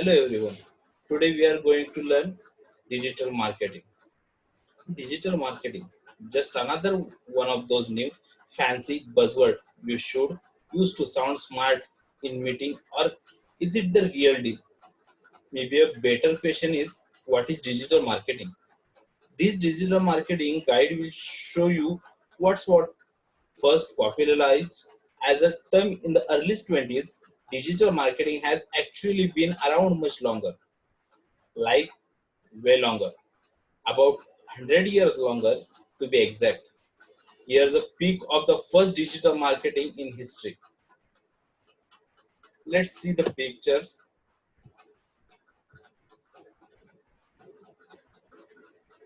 Hello everyone. Today we are going to learn digital marketing. Digital marketing, just another one of those new fancy buzzword you should use to sound smart in meeting, or is it the real deal? Maybe a better question is, what is digital marketing? This digital marketing guide will show you what's what. First popularized as a term in the early 20s, digital marketing has actually been around much longer, like way longer, about 100 years longer to be exact. Here's a peek of the first digital marketing in history. Let's see the pictures.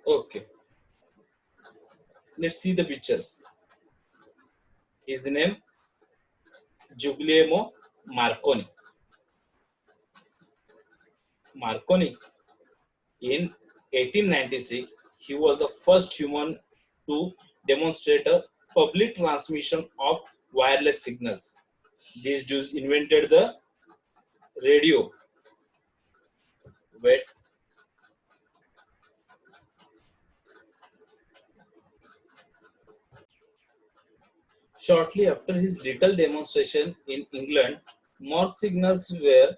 Okay, let's see the pictures. His name Giuliano Marconi. Marconi in 1896, he was the first human to demonstrate a public transmission of wireless signals. These dudes invented the radio. Wait, shortly after his little demonstration in England, more signals were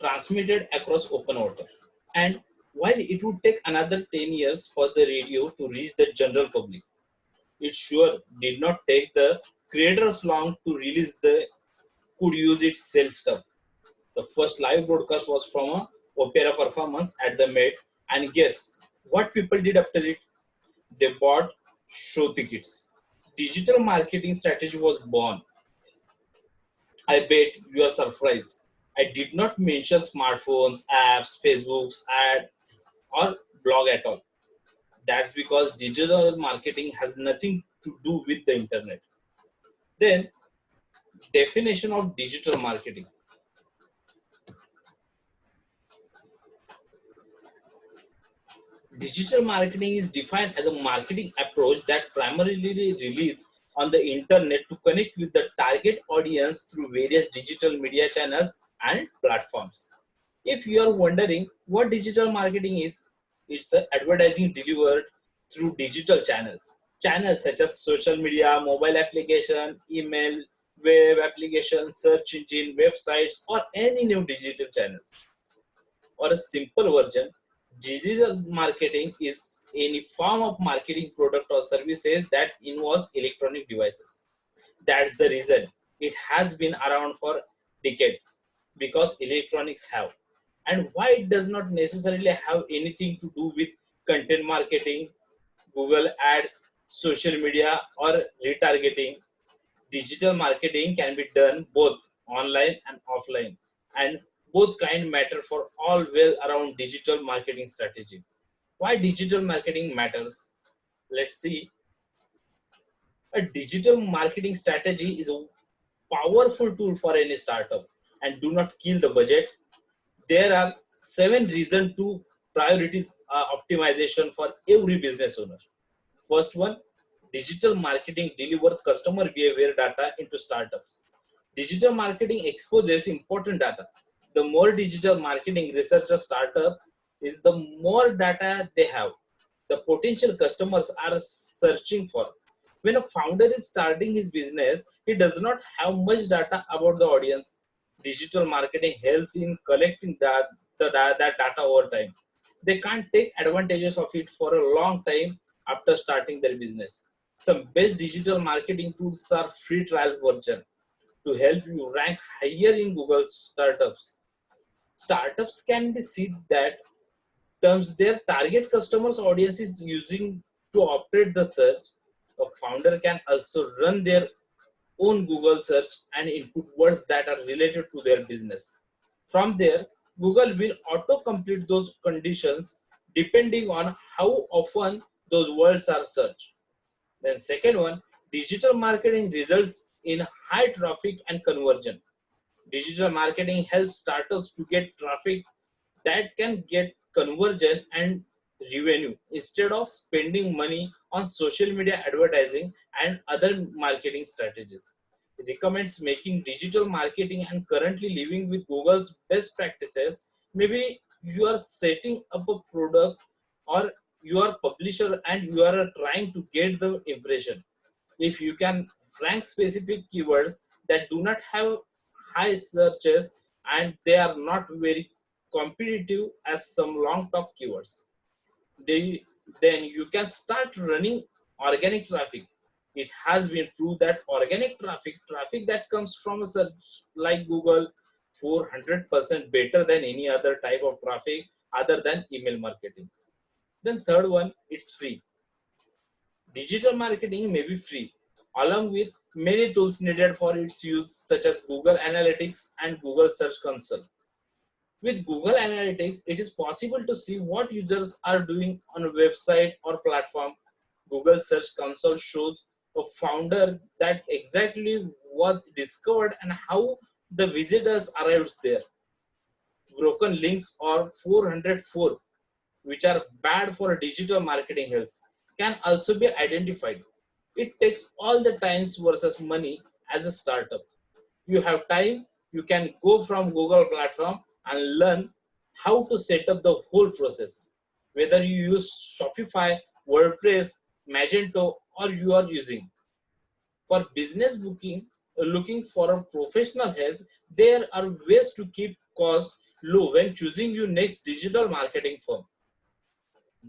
transmitted across open water. And while it would take another 10 years for the radio to reach the general public, it sure did not take the creators long to release the could use its sell stuff. The first live broadcast was from a opera performance at the Met, and guess what people did after it? They bought show tickets. Digital marketing strategy was born. I bet you are surprised. I did not mention smartphones, apps, Facebook's ad, or blog at all. That's because digital marketing has nothing to do with the internet. Then, definition of digital marketing. Digital marketing is defined as a marketing approach that primarily relies on the internet to connect with the target audience through various digital media channels and platforms. If you are wondering what digital marketing is, it's advertising delivered through digital channels. Channels such as social media, mobile application, email, web application, search engine, websites, or any new digital channels. Or a simple version, digital marketing is any form of marketing product or services that involves electronic devices. That's the reason it has been around for decades, because electronics have. And why it does not necessarily have anything to do with content marketing, Google ads, social media, or retargeting. Digital marketing can be done both online and offline, and both kind matter for all well around digital marketing strategy. Why digital marketing matters? Let's see. A digital marketing strategy is a powerful tool for any startup, and do not kill the budget. There are 7 reasons to priorities optimization for every business owner. First one, digital marketing deliver customer behavior data into startups. Digital marketing exposes important data. The more digital marketing research a startup is, the more data they have. The potential customers are searching for. When a founder is starting his business, he does not have much data about the audience. Digital marketing helps in collecting that data over time. They can't take advantages of it for a long time after starting their business. Some best digital marketing tools are free trial version to help you rank higher in Google startups. Startups can be see that terms their target customers audience is using to operate the search. A founder can also run their own Google search and input words that are related to their business. From there, Google will auto-complete those conditions depending on how often those words are searched. Then second one, digital marketing results in high traffic and conversion. Digital marketing helps startups to get traffic that can get conversion and revenue instead of spending money on social media advertising and other marketing strategies. It recommends making digital marketing and currently living with Google's best practices. Maybe you are setting up a product or you are publisher and you are trying to get the impression. If you can rank specific keywords that do not have high searches and they are not very competitive as some long top keywords, they, then you can start running organic traffic. It has been proved that organic traffic that comes from a search like Google 400% better than any other type of traffic other than email marketing. Then third one, it's free. Digital marketing may be free, along with many tools needed for its use, such as Google Analytics and Google Search Console. With Google Analytics, it is possible to see what users are doing on a website or platform. Google Search Console shows a founder that exactly was discovered and how the visitors arrived there. Broken links or 404, which are bad for digital marketing health, can also be identified. It takes all the times versus money as a startup. You have time, you can go from Google platform and learn how to set up the whole process. Whether you use Shopify, WordPress, Magento, or you are using for business booking, looking for a professional help, there are ways to keep costs low when choosing your next digital marketing firm.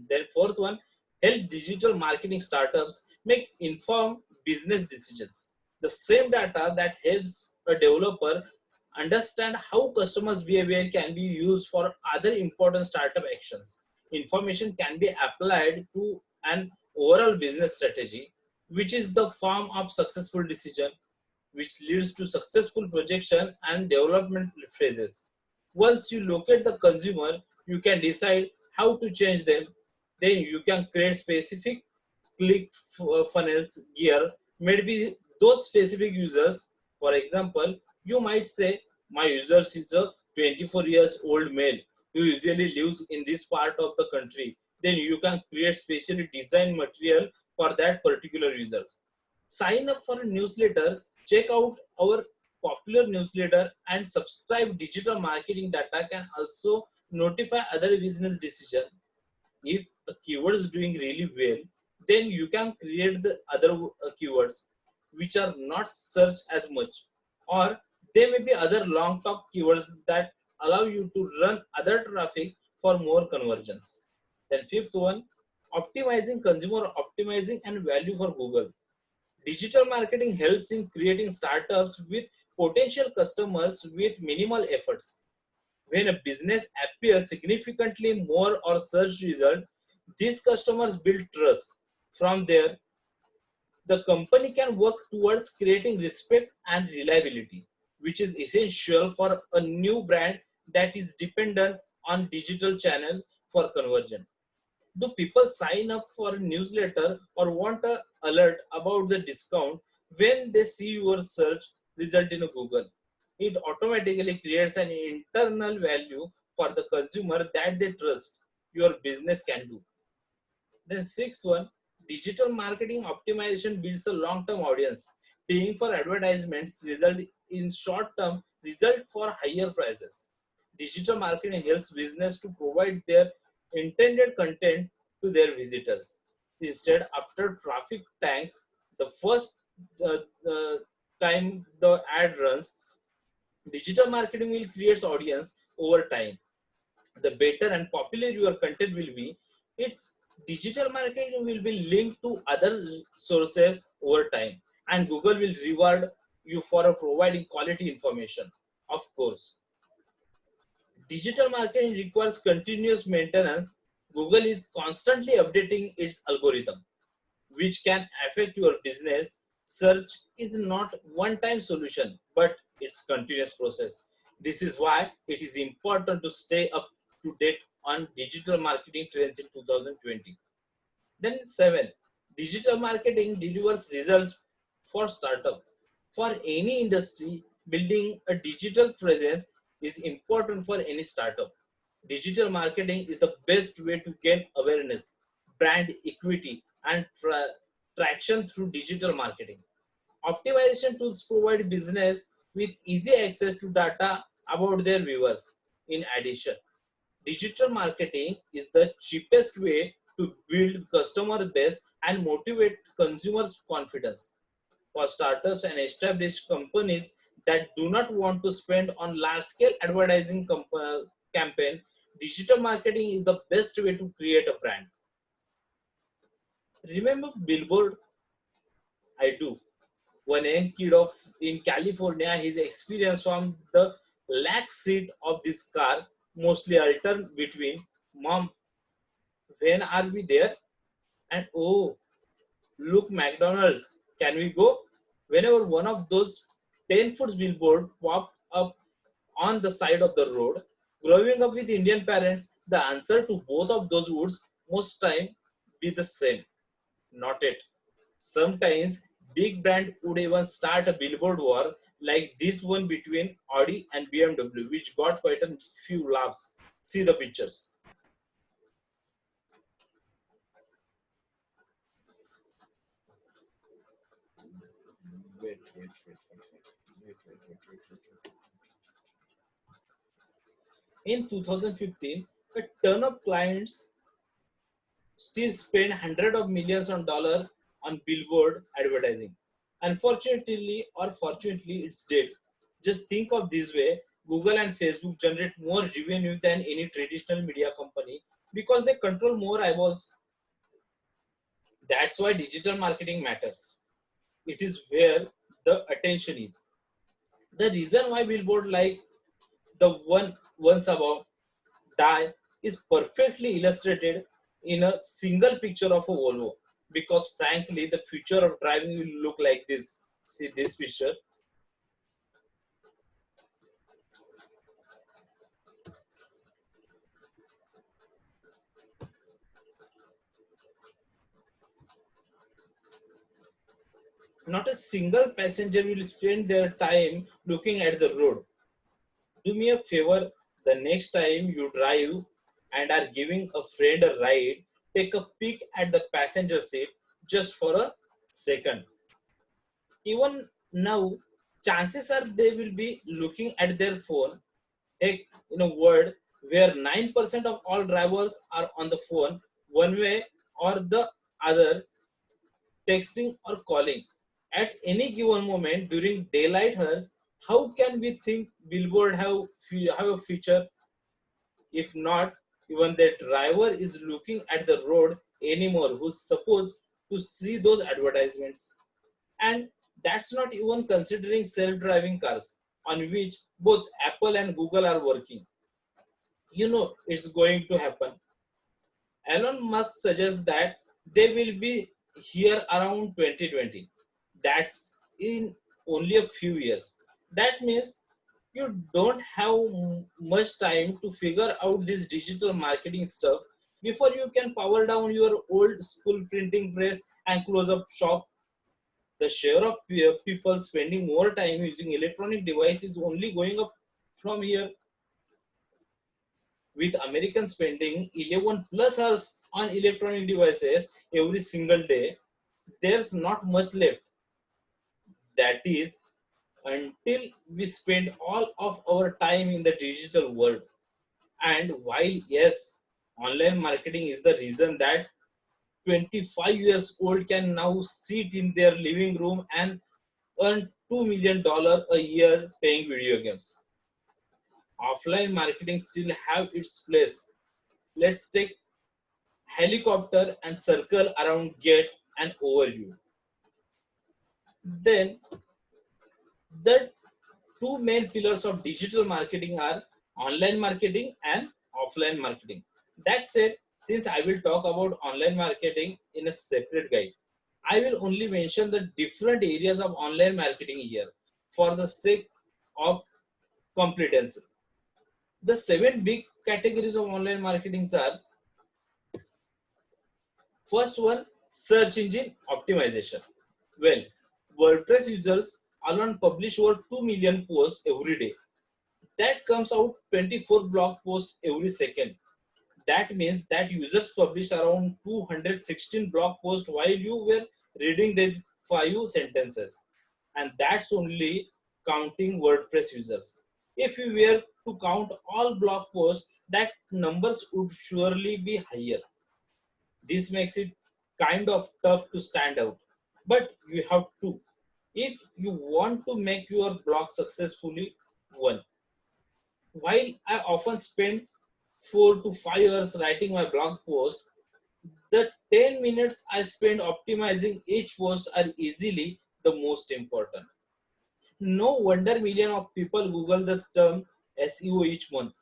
Then fourth one, help digital marketing startups make informed business decisions. The same data that helps a developer understand how customers' behavior can be used for other important startup actions. Information can be applied to an overall business strategy, which is the form of successful decision, which leads to successful projection and development phases. Once you locate the consumer, you can decide how to change them. Then you can create specific funnels gear maybe those specific users. For example, you might say my users is a 24 years old male who usually lives in this part of the country. Then you can create specially designed material for that particular users. Sign up for a newsletter, check out our popular newsletter and subscribe. Digital marketing data can also notify other business decision. If a keyword is doing really well, then you can create the other keywords which are not searched as much, or there may be other long talk keywords that allow you to run other traffic for more conversions. Then fifth one, optimizing consumer optimizing and value for Google. Digital marketing helps in creating startups with potential customers with minimal efforts. When a business appears significantly more or search result, these customers build trust. From there, the company can work towards creating respect and reliability, which is essential for a new brand that is dependent on digital channels for conversion. Do people sign up for a newsletter or want a alert about the discount when they see your search result in Google? It automatically creates an internal value for the consumer that they trust your business can do. Then sixth one, digital marketing optimization builds a long-term audience. Paying for advertisements result in short-term result for higher prices. Digital marketing helps business to provide their intended content to their visitors. Instead, after traffic tanks, the first uh, uh, time the ad runs, digital marketing will create audience over time. The better and popular your content will be, its digital marketing will be linked to other sources over time, and Google will reward you for providing quality information. Of course, digital marketing requires continuous maintenance. Google is constantly updating its algorithm, which can affect your business. Search is not one-time solution, but it's continuous process. This is why it is important to stay up to date on digital marketing trends in 2020. Then seven, digital marketing delivers results for startup. For any industry, building a digital presence is important for any startup. Digital marketing is the best way to gain awareness, brand equity, and traction through digital marketing. Optimization tools provide business with easy access to data about their viewers. In addition, digital marketing is the cheapest way to build customer base and motivate consumers' confidence. For startups and established companies that do not want to spend on large-scale advertising campaign, digital marketing is the best way to create a brand. Remember Billboard? I do. One young kid of in California, his experience from the back seat of this car mostly alternate between "Mom, when are we there?" and "Oh, look, McDonald's, can we go?" Whenever one of those 10 foot billboard popped up on the side of the road, growing up with Indian parents, the answer to both of those would most time be the same. Not it. Sometimes big brand would even start a billboard war like this one between Audi and BMW, which got quite a few laughs. See the pictures. Wait, wait, wait, wait, wait, wait, wait, wait, wait, wait. In 2015, a ton of clients still spend hundreds of millions of dollars on billboard advertising. Unfortunately or fortunately, it's dead. Just think of this way: Google and Facebook generate more revenue than any traditional media company because they control more eyeballs. That's why digital marketing matters. It is where the attention is. The reason why billboard like the one once above die is perfectly illustrated in a single picture of a Volvo. Because frankly, the future of driving will look like this. See this picture. Not a single passenger will spend their time looking at the road. Do me a favor, the next time you drive and are giving a friend a ride, take a peek at the passenger seat just for a second. Even now, chances are they will be looking at their phone. Heck, in a world where 9% of all drivers are on the phone, one way or the other, texting or calling. At any given moment during daylight hours, how can we think billboard have a future if not even the driver is looking at the road anymore who's supposed to see those advertisements? And that's not even considering self-driving cars on which both Apple and Google are working. You know it's going to happen. Elon Musk suggests that they will be here around 2020. That's in only a few years. That means you don't have much time to figure out this digital marketing stuff before you can power down your old school printing press and close up shop. The share of people spending more time using electronic devices only going up from here, with Americans spending 11 plus hours on electronic devices every single day. There's not much left. That is, until we spend all of our time in the digital world. And while, yes, online marketing is the reason that 25 years old can now sit in their living room and earn $2 million a year playing video games. Offline marketing still have its place. Let's take helicopter and circle around get an overview. Then the two main pillars of digital marketing are online marketing and offline marketing. That said, since I will talk about online marketing in a separate guide, I will only mention the different areas of online marketing here for the sake of completeness. The seven big categories of online marketing are: first one, search engine optimization. Well, WordPress users alone publish over 2 million posts every day. that comes out 24 blog posts every second. That means that users publish around 216 blog posts while you were reading these 5 sentences. And that's only counting WordPress users. If you were to count all blog posts, that numbers would surely be higher. This makes it kind of tough to stand out. But you have to. If you want to make your blog successfully, one. While I often spend 4 to 5 hours writing my blog post, the 10 minutes I spend optimizing each post are easily the most important. No wonder millions of people Google the term SEO each month.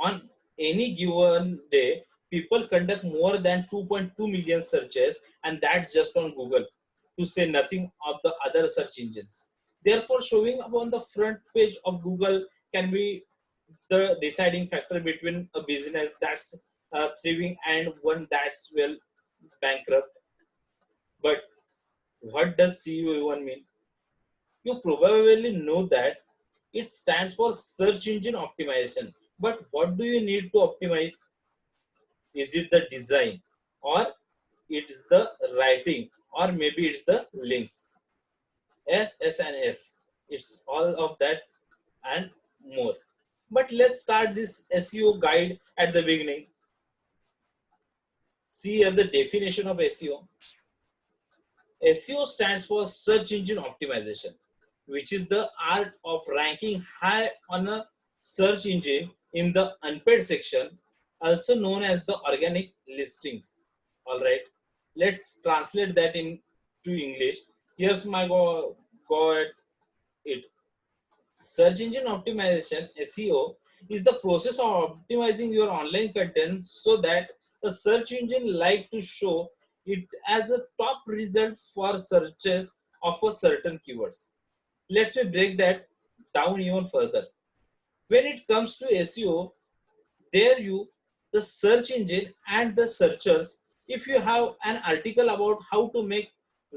On any given day, people conduct more than 2.2 million searches, and that's just on Google, to say nothing of the other search engines. Therefore, showing up on the front page of Google can be the deciding factor between a business that's thriving and one that's well bankrupt. But what does CEO even mean? You probably know that it stands for search engine optimization. But what do you need to optimize? Is it the design, or it's the writing, or maybe it's the links? S and S. It's all of that and more. But let's start this SEO guide at the beginning. See here the definition of SEO. SEO stands for search engine optimization, which is the art of ranking high on a search engine in the unpaid section, also known as the organic listings. All right, let's translate that into English. Here's my go at it. Search engine optimization (SEO) is the process of optimizing your online content so that a search engine like to show it as a top result for searches of a certain keywords. Let's me break that down even further. When it comes to SEO, there you the search engine and the searchers. If you have an article about how to make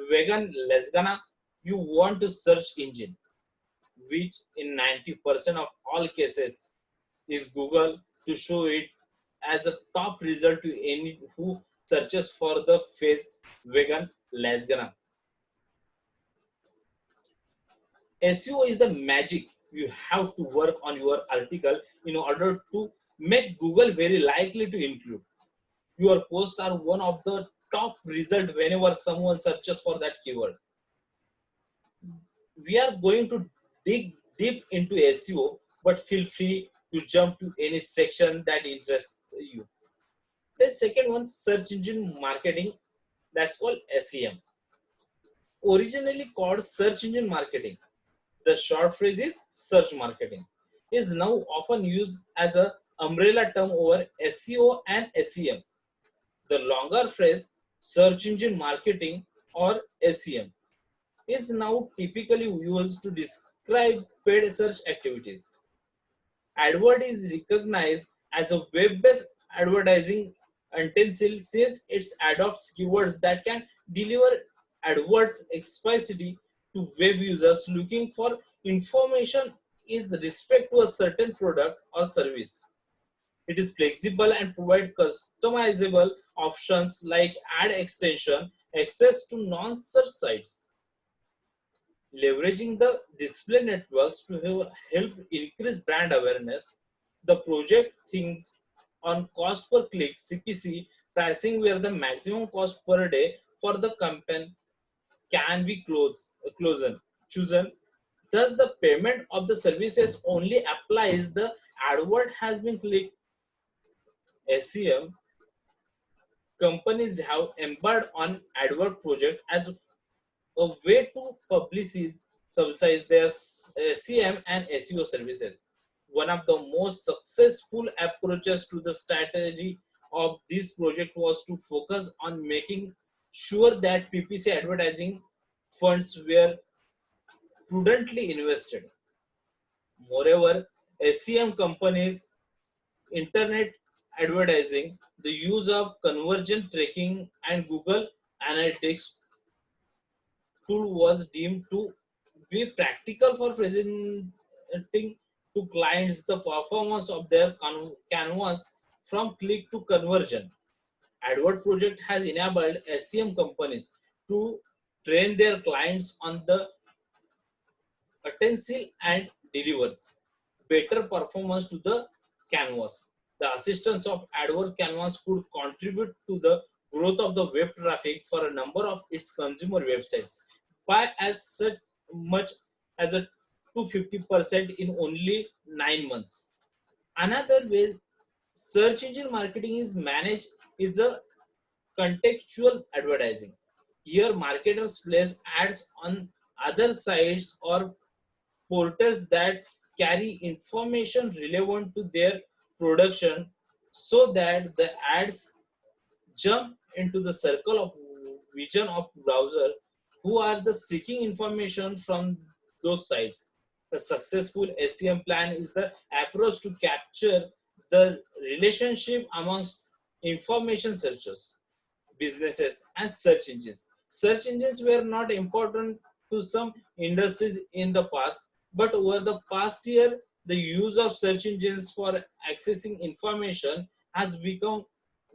vegan lasagna, you want to search engine, which in 90% of all cases is Google, to show it as a top result to any who searches for the phrase vegan lasagna. SEO is the magic you have to work on your article in order to make Google very likely to include. Your posts are one of the top result whenever someone searches for that keyword. We are going to dig deep into SEO, but feel free to jump to any section that interests you. Then second one, search engine marketing, that's called SEM. Originally called search engine marketing, the short phrase is search marketing, is now often used as a umbrella term over SEO and SEM. The longer phrase search engine marketing or SEM is now typically used to describe paid search activities. AdWord is recognized as a web-based advertising utensil since it adopts keywords that can deliver AdWords explicitly to web users looking for information is respect to a certain product or service. It is flexible and provide customizable options like ad extension, access to non-search sites, leveraging the display networks to help increase brand awareness. The project thinks on cost per click (CPC) pricing, where the maximum cost per day for the campaign can be chosen. Thus, the payment of the services only applies the advert has been clicked. SEM companies have embarked on advert project as a way to publicize subsidize their CM and SEO services. One of the most successful approaches to the strategy of this project was to focus on making sure that PPC advertising funds were prudently invested. Moreover, SEM companies, internet advertising, the use of conversion tracking and Google Analytics tool was deemed to Be practical for presenting to clients the performance of their canvas from click to conversion. Advert project has enabled SCM companies to train their clients on the utensil and delivers better performance to the canvas. The assistance of AdWords Canvas could contribute to the growth of the web traffic for a number of its consumer websites by as such much as a 250% in only 9 months. Another way search engine marketing is managed is a contextual advertising. Here, marketers place ads on other sites or portals that carry information relevant to their production so that the ads jump into the circle of vision of browser who are the seeking information from those sites. A successful SEM plan is the approach to capture the relationship amongst information searchers, businesses, and search engines. Search engines were not important to some industries in the past, but over the past year, the use of search engines for accessing information has become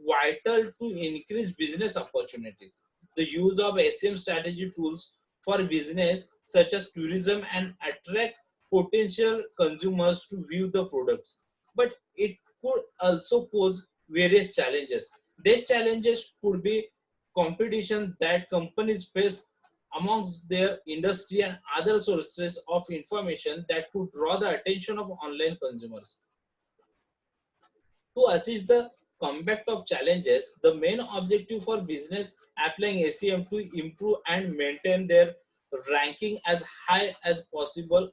vital to increase business opportunities. The use of SEM strategy tools for business, such as tourism, and attract potential consumers to view the products. But it could also pose various challenges. Their challenges could be competition that companies face amongst their industry and other sources of information that could draw the attention of online consumers. To assist the combat of challenges, the main objective for business applying ACM to improve and maintain their ranking as high as possible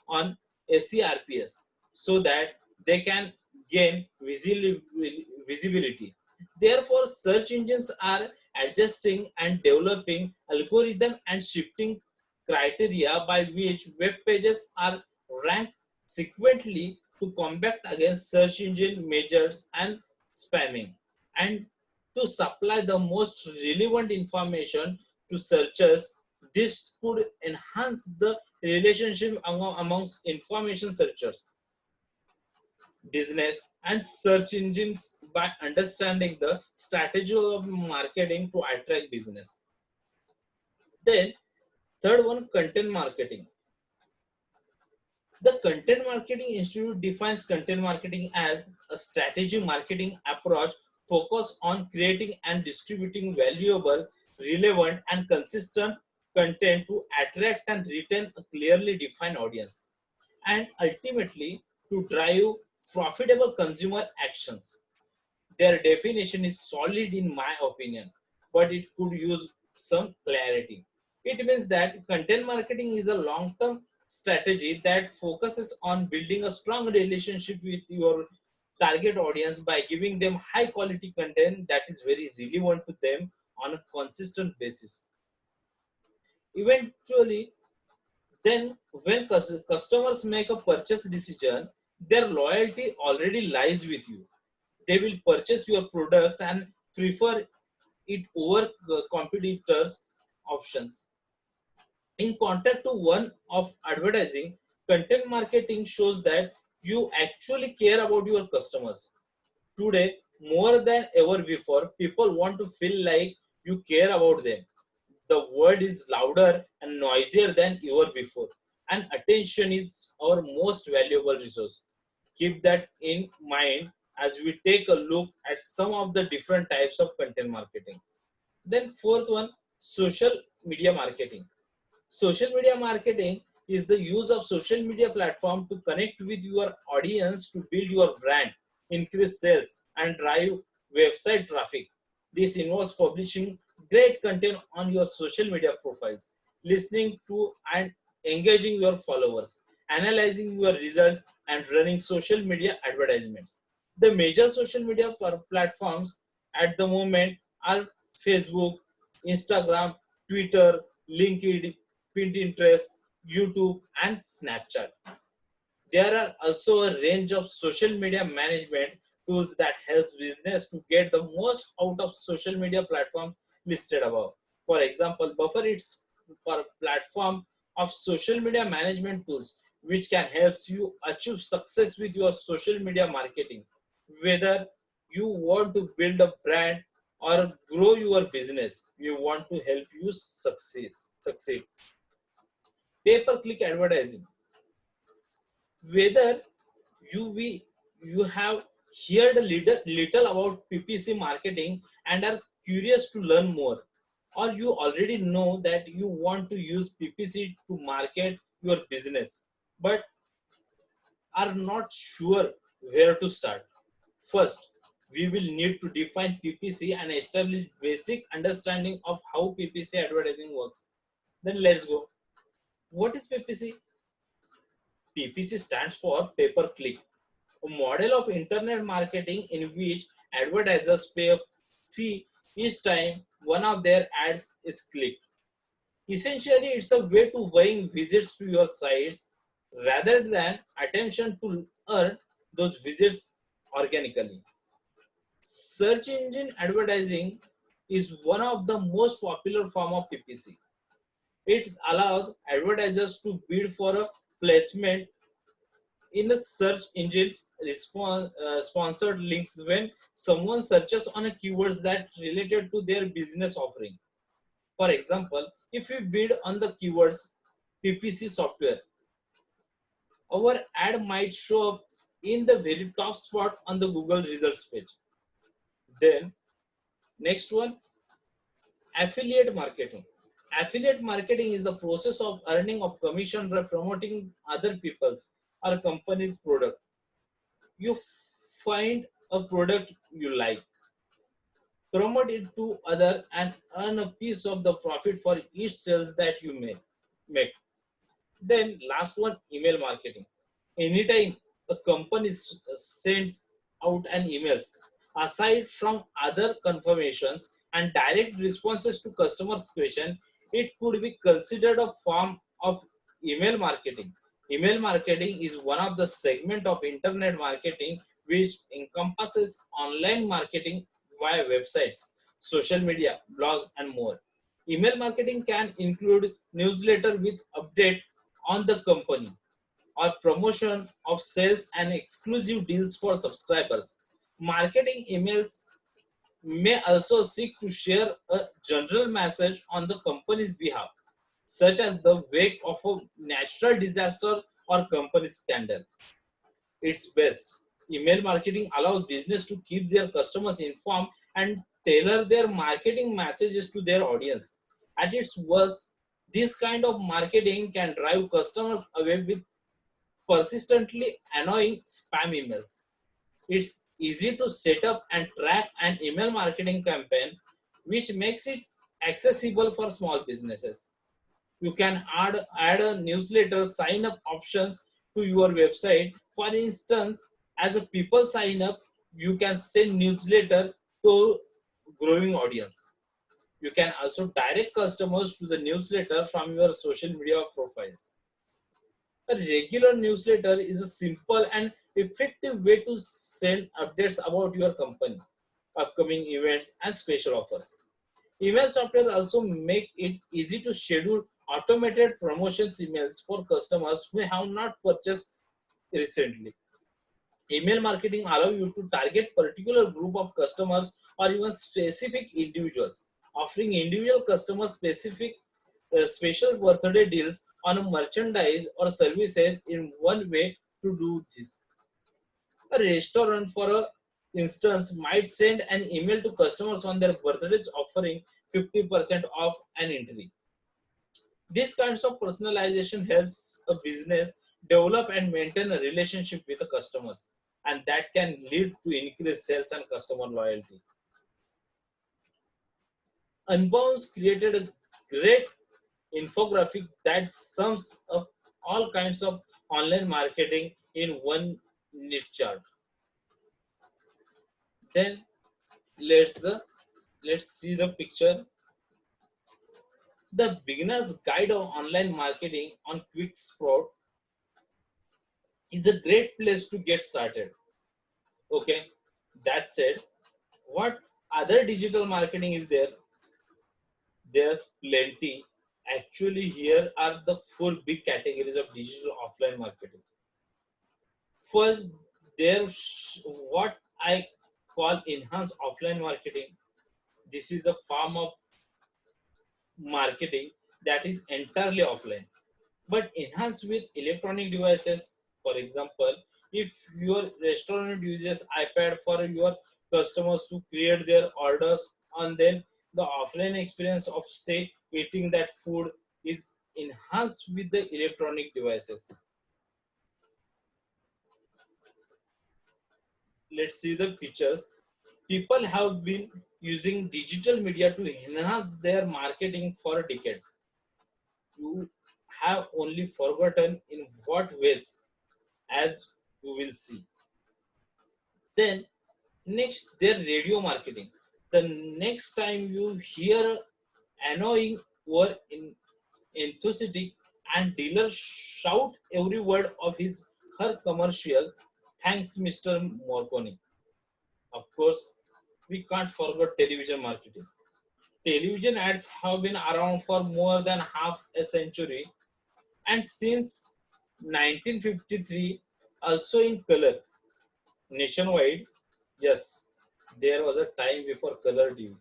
on SCRPS so that they can gain visibility. Therefore, search engines are adjusting and developing algorithm and shifting criteria by which web pages are ranked sequentially to combat against search engine measures and spamming and to supply the most relevant information to searchers. This could enhance the relationship amongst information searchers, business, and search engines by understanding the strategy of marketing to attract business. Then, third one, content marketing. The Content Marketing Institute defines content marketing as a strategic marketing approach focused on creating and distributing valuable, relevant, and consistent content to attract and retain a clearly defined audience, and ultimately to drive profitable consumer actions. Their definition is solid in my opinion, but it could use some clarity. It means that content marketing is a long term strategy that focuses on building a strong relationship with your target audience by giving them high quality content that is very relevant to them on a consistent basis. Eventually, then when customers make a purchase decision, their loyalty already lies with you. They will purchase your product and prefer it over competitors options. In contrast to one of advertising, content marketing shows that you actually care about your customers. Today, more than ever before, people want to feel like you care about them. The world is louder and noisier than ever before, and attention is our most valuable resource. Keep that in mind as we take a look at some of the different types of content marketing. Then, fourth one, social media marketing. Social media marketing is the use of social media platform to connect with your audience to build your brand, increase sales, and drive website traffic. This involves publishing great content on your social media profiles, listening to and engaging your followers, analyzing your results, and running social media advertisements. The major social media platforms at the moment are Facebook, Instagram, Twitter, LinkedIn, Pinterest, YouTube, and Snapchat. There are also a range of social media management tools that help business to get the most out of social media platforms listed above. For example, Buffer its platform of social media management tools which can help you achieve success with your social media marketing. Whether you want to build a brand or grow your business, we want to help you succeed. Pay per click advertising. Whether you have heard a little about PPC marketing and are curious to learn more, or you already know that you want to use PPC to market your business but are not sure where to start. First, we will need to define PPC and establish basic understanding of how PPC advertising works. Then let's go. What is PPC? PPC stands for pay per click, a model of internet marketing in which advertisers pay a fee each time one of their ads is clicked. Essentially, it's a way to buying visits to your sites rather than attention to earn those visits organically. Search engine advertising is one of the most popular form of PPC. It allows advertisers to bid for a placement in a search engine's sponsored links when someone searches on a keywords that related to their business offering. For example, if we bid on the keywords PPC software, our ad might show up in the very top spot on the Google results page. Then next one, affiliate marketing. Affiliate marketing is the process of earning of commission by promoting other people's or company's product. You find a product you like, promote it to other and earn a piece of the profit for each sales that you make. Then last one, email marketing. Anytime a company sends out an emails, aside from other confirmations and direct responses to customers' question, it could be considered a form of email marketing. Email marketing is one of the segment of internet marketing which encompasses online marketing via websites, social media, blogs, and more. Email marketing can include newsletter with update on the company or promotion of sales and exclusive deals for subscribers. Marketing emails may also seek to share a general message on the company's behalf, such as the wake of a natural disaster or company scandal. It's best. Email marketing allows business to keep their customers informed and tailor their marketing messages to their audience. At its worst, this kind of marketing can drive customers away with persistently annoying spam emails. It's easy to set up and track an email marketing campaign, which makes it accessible for small businesses. You can add a newsletter sign up options to your website. For instance, as a people sign up, you can send newsletter to growing audience. You can also direct customers to the newsletter from your social media profiles. A regular newsletter is a simple and effective way to send updates about your company, upcoming events, and special offers. Email software also make it easy to schedule automated promotions emails for customers who have not purchased recently. Email marketing allow you to target particular group of customers or even specific individuals, offering individual customers specific special birthday deals on a merchandise or services in one way to do this. A restaurant, for a instance, might send an email to customers on their birthdays offering 50% off an entry. These kinds of personalization helps a business develop and maintain a relationship with the customers, and that can lead to increased sales and customer loyalty. Unbounce created a great infographic that sums up all kinds of online marketing in one neat chart. Then let's the let's see the picture. The beginner's guide of online marketing on Quick Sprout is a great place to get started. Okay, that said, what other digital marketing is there? There's plenty. Actually, here are the four big categories of digital offline marketing. First, there's what I call enhanced offline marketing. This is a form of marketing that is entirely offline but enhanced with electronic devices. For example, if your restaurant uses iPad for your customers to create their orders, and then the offline experience of say eating that food is enhanced with the electronic devices. Let's see the features. People have been using digital media to enhance their marketing for decades. You have only forgotten in what ways, as you will see. Then next, their radio marketing. The next time you hear annoying or enthusiastic and dealer shout every word of his her commercial, thanks Mr. Morconi. Of course, we can't forget television marketing. Television ads have been around for more than half a century, and since 1953 also in color nationwide. Yes, there was a time before color TV.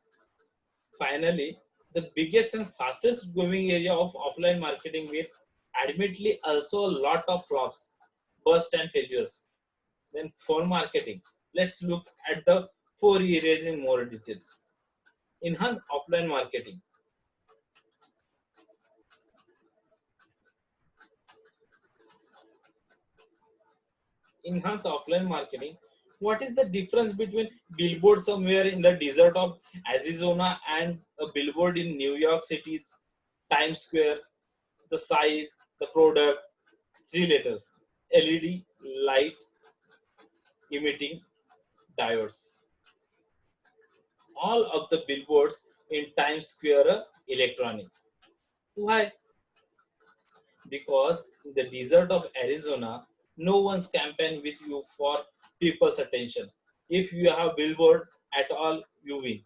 Finally, the biggest and fastest growing area of offline marketing with admittedly also a lot of flops, bursts and failures. Then phone marketing. Let's look at the four areas in more details. Enhance offline marketing. Enhance offline marketing. What is the difference between billboard somewhere in the desert of Arizona and a billboard in New York City's Times Square? The size, the product, three letters: LED light emitting diodes. All of the billboards in Times Square are electronic. Why? Because in the desert of Arizona, no one's campaign with you for people's attention. If you have billboard at all, you win.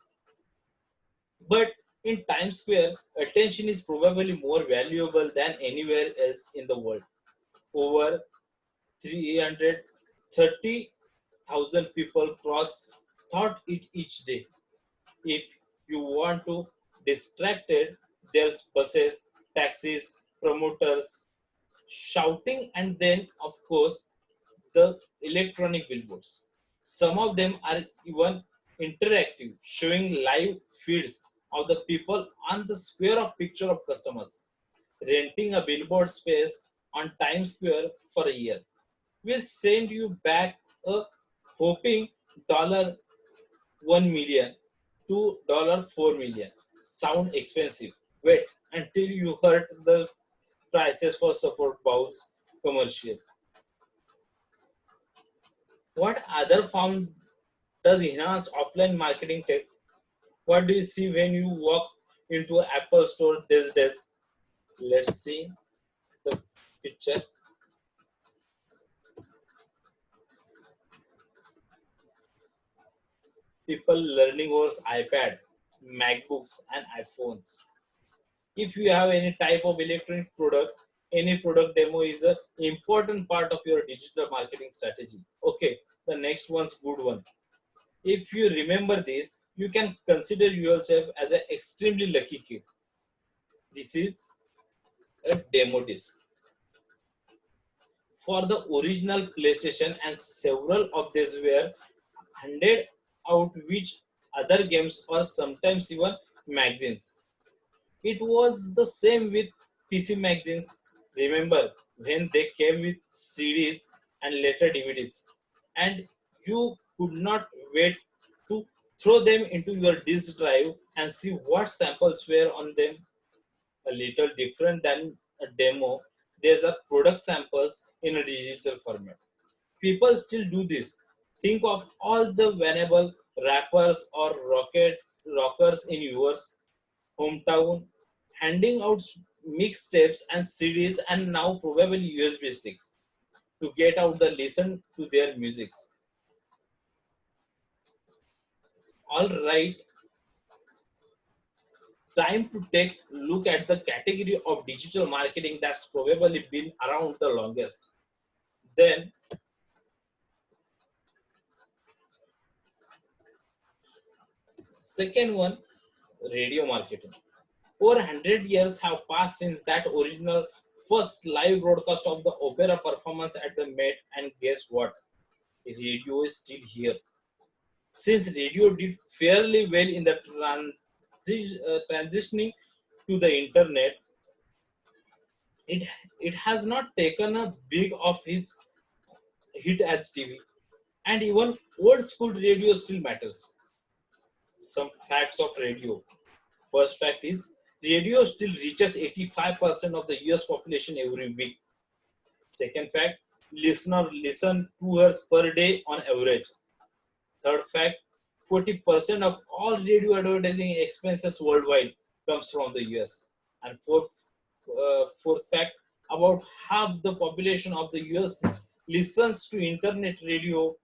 But in Times Square, attention is probably more valuable than anywhere else in the world. Over 330,000 people cross thought it each day. If you want to distracted, there's buses, taxis, promoters shouting, and then of course the electronic billboards. Some of them are even interactive, showing live feeds of the people on the square of picture of customers. Renting a billboard space on Times Square for a year will send you back a hoping dollar 1 million to dollar 4 million. Sound expensive. Wait until you heard the prices for support bowls commercial. What other form does enhance offline marketing take? What do you see when you walk into an Apple store these days? Let's see the picture. People learning over iPad, MacBooks, and iPhones. If you have any type of electronic product, any product demo is an important part of your digital marketing strategy. Okay, the next one's good one. If you remember this, you can consider yourself as an extremely lucky kid. This is a demo disc for the original PlayStation, and several of these were handed out which other games or sometimes even magazines. It was the same with PC magazines. Remember when they came with CDs and later DVDs, and you could not wait to throw them into your disk drive and see what samples were on them. A little different than a demo, these are product samples in a digital format. People still do this. Think of all the venerable rappers or rockers in yours hometown, handing out mixtapes and CDs and now probably USB sticks to get out the listen to their musics. All right, time to take look at the category of digital marketing that's probably been around the longest. Then second one, radio marketing. Over 100 years have passed since that original first live broadcast of the opera performance at the Met, and guess what? Radio is still here. Since radio did fairly well in the transitioning to the internet, it it has not taken a big of its hit as TV, and even old school radio still matters. Some facts of radio. First fact is radio still reaches 85% of the US population every week. Second fact, listener listen 2 hours per day on average. Third fact, 40% of all radio advertising expenses worldwide comes from the US. And fourth fact, about half the population of the US listens to internet radio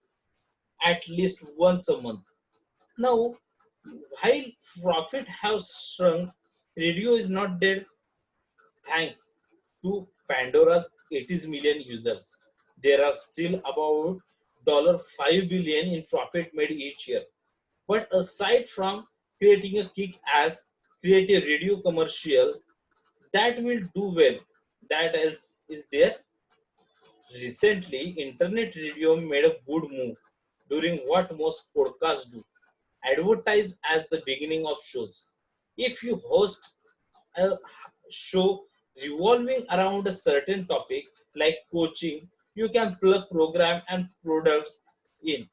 at least once a month. Now, while profit has shrunk, radio is not dead thanks to Pandora's 80 million users. There are still about $5 billion in profit made each year. But aside from creating a kick-ass creative radio commercial that will do well, that else is there? Recently, internet radio made a good move during what most podcasts do, advertise as the beginning of shows. If you host a show revolving around a certain topic like coaching, you can plug program and products in.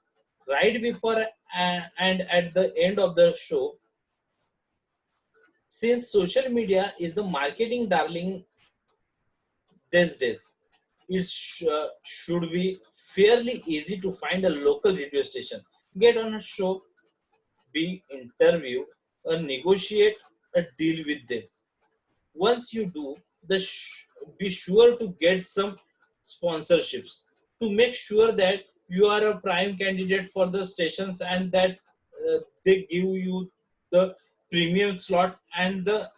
Right before and at the end of the show, since social media is the marketing darling these days, it should be fairly easy to find a local radio station, get on a show, be interviewed, or negotiate a deal with them. Once you do, be sure to get some sponsorships to make sure that you are a prime candidate for the stations, and that they give you the premium slot and the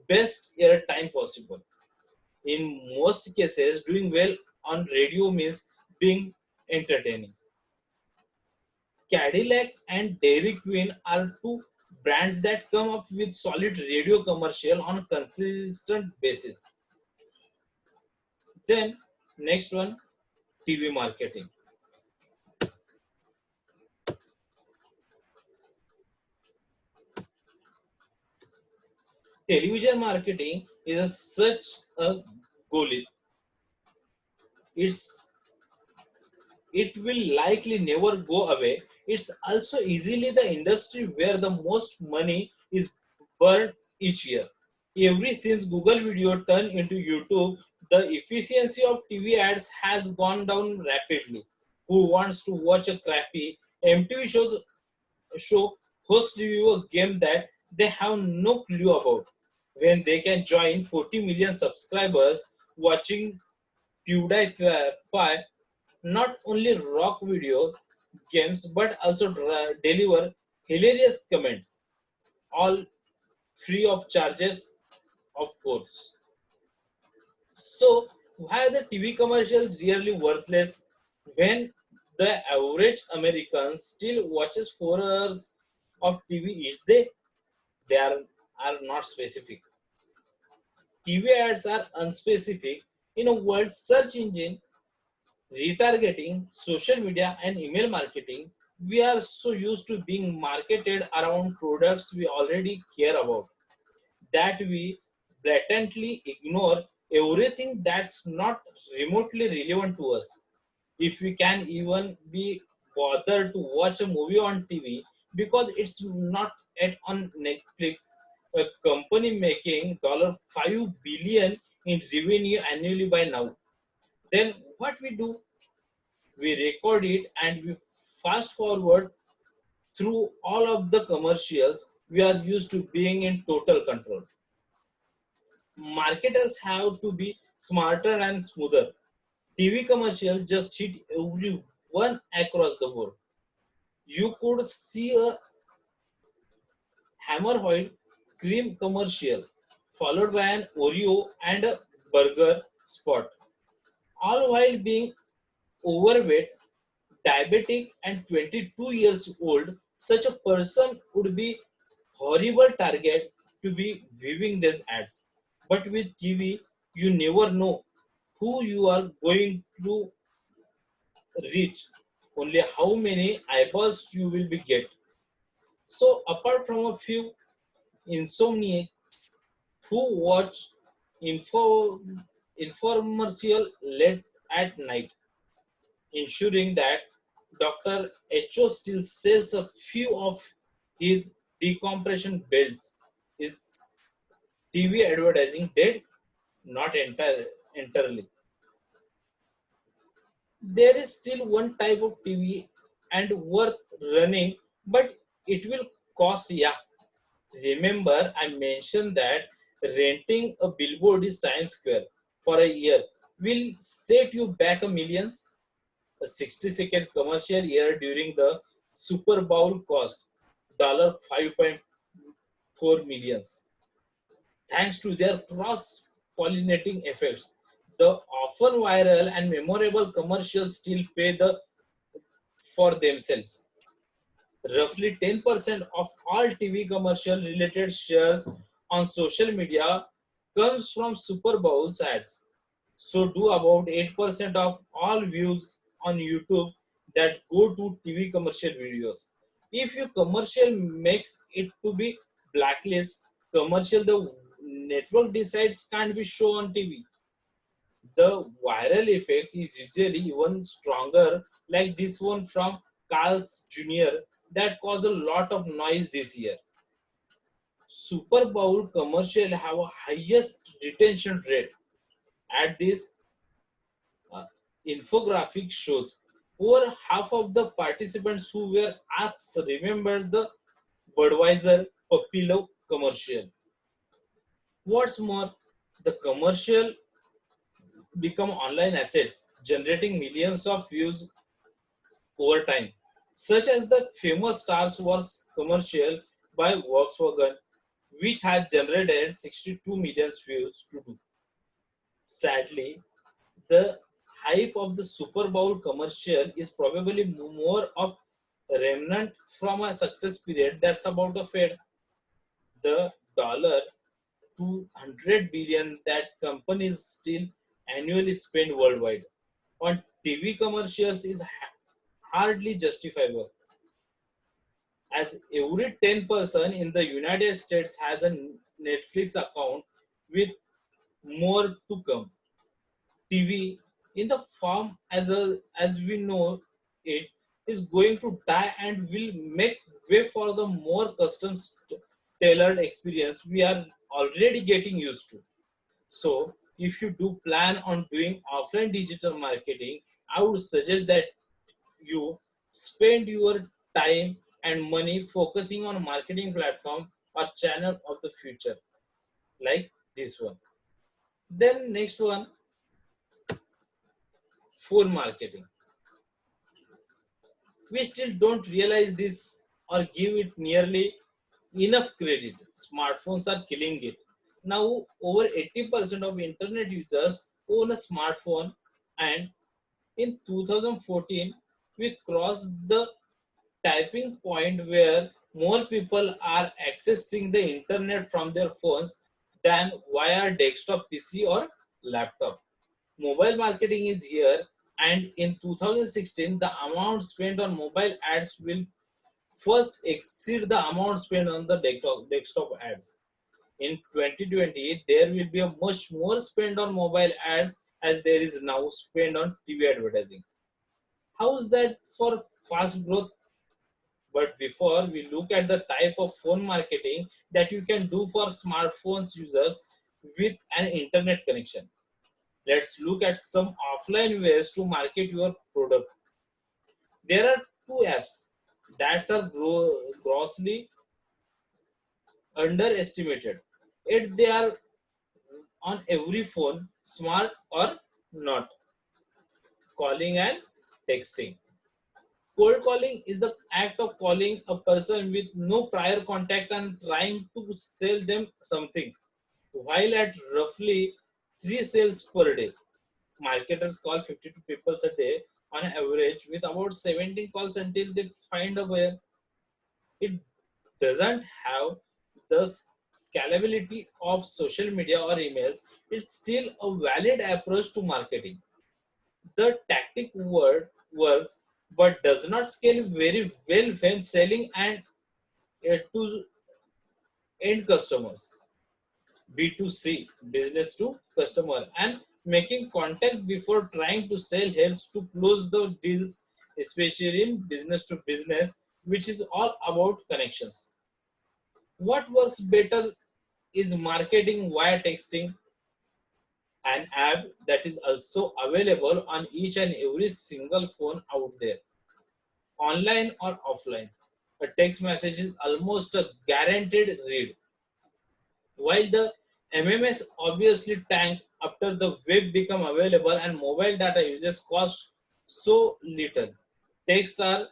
best airtime possible. In most cases, doing well on radio means being entertaining. Cadillac and Dairy Queen are two brands that come up with solid radio commercial on a consistent basis. Then next one, TV marketing. Television marketing is such a goal. It's it will likely never go away. It's also easily the industry where the most money is burned each year. Ever since Google video turned into YouTube, the efficiency of TV ads has gone down rapidly. Who wants to watch a crappy MTV show host review a game that they have no clue about when they can join 40 million subscribers watching PewDiePie not only rock video games but also deliver hilarious comments, all free of charges, of course. So, why are the TV commercials really worthless when the average American still watches 4 hours of TV each day? They are not specific. TV ads are unspecific. In a world search engine, retargeting, social media, and email marketing, we are so used to being marketed around products we already care about that we blatantly ignore everything that's not remotely relevant to us. If we can even be bothered to watch a movie on TV because it's not yet on Netflix, a company making $5 billion in revenue annually by now, then what we do, we record it and we fast forward through all of the commercials. We are used to being in total control. Marketers have to be smarter and smoother. TV commercial just hit everyone across the board. You could see a hemorrhoid cream commercial, followed by an Oreo and a burger spot, all while being overweight, diabetic, and 22 years old. Such a person would be horrible target to be viewing these ads. But with TV, you never know who you are going to reach, only how many eyeballs you will be get. So apart from a few insomniacs who watch info infomercial late at night, ensuring that Dr. Ho still sells a few of his decompression belts. Is TV advertising dead? Not entirely. There is still one type of TV and worth running, but it will cost. Yeah, remember I mentioned that renting a billboard is Times Square for a year will set you back a millions. A 60 seconds commercial year during the Super Bowl cost $5.4 millions. Thanks to their cross pollinating effects, the often viral and memorable commercials still pay the for themselves. Roughly 10% of all TV commercial related shares on social media comes from Super Bowls ads. So do about 8% of all views on YouTube that go to TV commercial videos. If your commercial makes it to be blacklist commercial, the network decides can't be shown on TV. The viral effect is usually even stronger, like this one from Carl's Jr. that caused a lot of noise this year. Super Bowl commercial have a highest retention rate. At this uh, infographic shows over half of the participants who were asked remember the Budweiser Papillo commercial. What's more, the commercial become online assets, generating millions of views over time, such as the famous Star Wars commercial by Volkswagen, which has generated 62 million views to do. Sadly, the hype of the Super Bowl commercial is probably more of a remnant from a success period that's about to fade. The dollar 200 billion that companies still annually spend worldwide on TV commercials is hardly justifiable, as every 10 person in the United States has a Netflix account with more to come. TV in the form as we know it is going to die and will make way for the more custom tailored experience we are already getting used to. So if you do plan on doing offline digital marketing, I would suggest that you spend your time and money focusing on marketing platform or channel of the future like this one. Then next one, phone marketing. We still don't realize this or give it nearly enough credit. Smartphones are killing it. Now, over 80% of internet users own a smartphone, and in 2014, we crossed the typing point where more people are accessing the internet from their phones than via desktop PC or laptop. Mobile marketing is here, and in 2016, the amount spent on mobile ads will first exceed the amount spent on the desktop ads. In 2020, there will be a much more spent on mobile ads as there is now spent on TV advertising. How is that for fast growth? But before we look at the type of phone marketing that you can do for smartphones users with an internet connection, let's look at some offline ways to market your product. There are two apps that are grossly underestimated. Yet they are on every phone, smart or not. Calling and texting. Cold calling is the act of calling a person with no prior contact and trying to sell them something. While at roughly 3 sales per day, marketers call 52 people a day on average, with about 17 calls until they find a buyer. It doesn't have the scalability of social media or emails. It's still a valid approach to marketing. The tactic word works but does not scale very well when selling and to end customers, B2C, business to customer, and making contact before trying to sell helps to close the deals, especially in business to business, which is all about connections. What works better is marketing via texting, an app that is also available on each and every single phone out there, online or offline. A text message is almost a guaranteed read, while the MMS obviously tanked after the web became available and mobile data usage cost so little. Texts are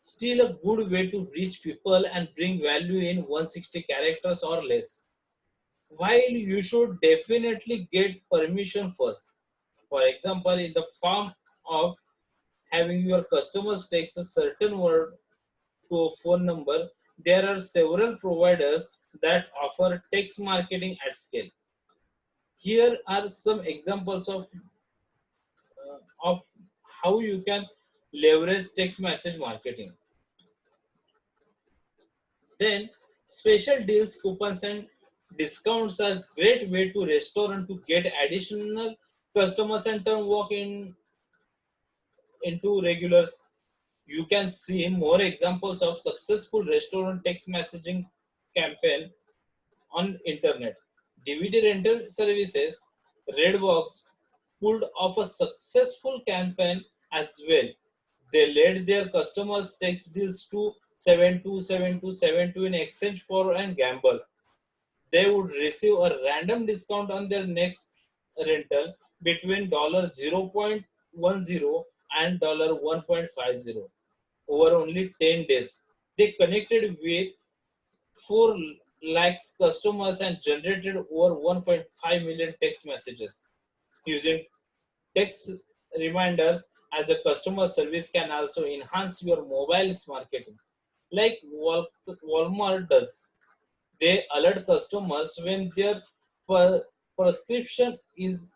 still a good way to reach people and bring value in 160 characters or less. While you should definitely get permission first. For example, in the form of having your customers text a certain word to a phone number, there are several providers that offer text marketing at scale. Here are some examples of how you can leverage text message marketing. Then, special deals, coupons, and discounts are great way to restaurant to get additional customers and turn walk in into regulars. You can see more examples of successful restaurant text messaging campaign on internet. DVD rental services, Redbox, pulled off a successful campaign as well. They let their customers text deals to 727272 in exchange for a gamble. They would receive a random discount on their next rental between $0.10 and $1.50 over only 10 days. They connected with 4 lakhs customers and generated over 1.5 million text messages. Using text reminders as a customer service can also enhance your mobile marketing, like Walmart does. They alert customers when their prescription is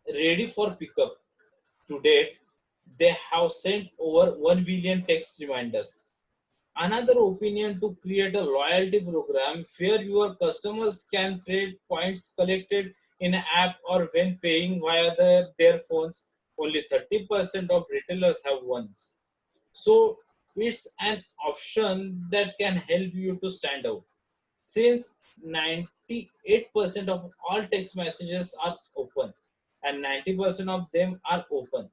ready for pickup. To date, they have sent over 1 billion text reminders. Another opinion to create a loyalty program where your customers can trade points collected in an app or when paying via their phones. Only 30% of retailers have ones. So it's an option that can help you to stand out. Since 98% of all text messages are open and 90% of them are open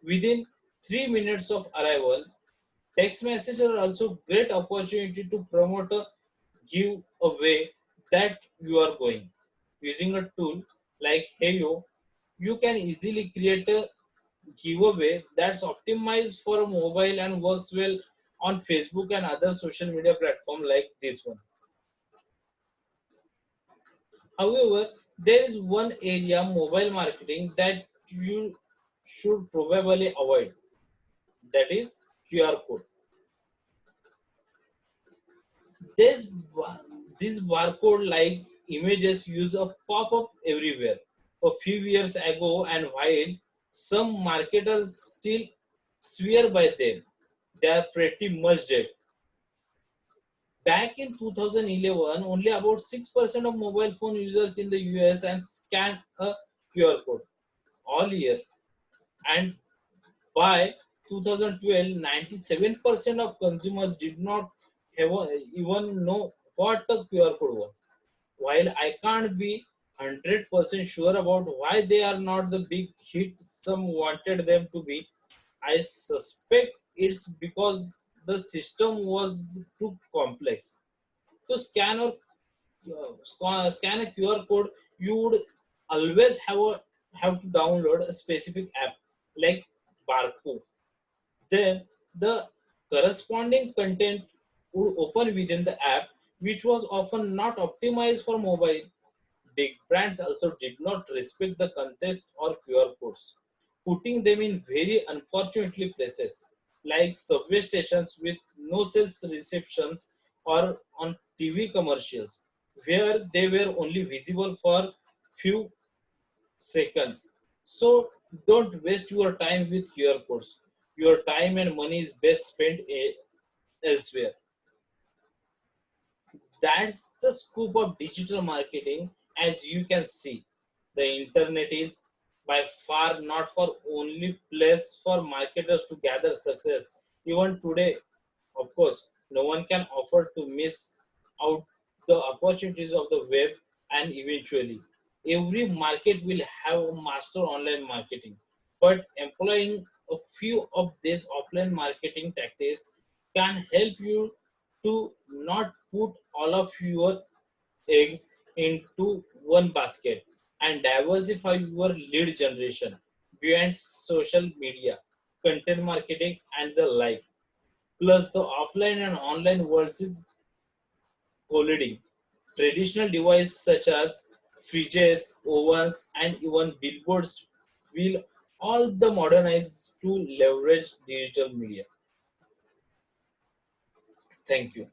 within 3 minutes of arrival, text messages are also great opportunity to promote a giveaway that you are going. Using a tool like Heyo, you can easily create a giveaway that's optimized for a mobile and works well on Facebook and other social media platforms like this one. However, there is one area mobile marketing that you should probably avoid, that is QR code. This, this barcode like images use a pop up everywhere. A few years ago, and while some marketers still swear by them, they are pretty much dead. Back in 2011, only about 6% of mobile phone users in the US and scan a QR code all year. And by 2012, 97% of consumers did not even know what a QR code was. While I can't be 100% sure about why they are not the big hit some wanted them to be, I suspect it's because the system was too complex. To scan a QR code, you would always have to download a specific app like Barcode Then the corresponding content would open within the app, which was often not optimized for mobile. Big brands also did not respect the context or QR codes, putting them in very unfortunately places like subway stations with no sales receptions or on TV commercials where they were only visible for few seconds. So don't waste your time with QR codes. Your time and money is best spent elsewhere. That's the scoop of digital marketing. As you can see, the internet is by far not for only place for marketers to gather success. Even today, of course, no one can afford to miss out the opportunities of the web, and eventually every market will have a master online marketing. But employing a few of these offline marketing tactics can help you to not put all of your eggs into one basket and diversify your lead generation beyond social media, content marketing, and the like. Plus, the offline and online worlds is colliding. Traditional devices such as fridges, ovens, and even billboards will all the modernize to leverage digital media. Thank you.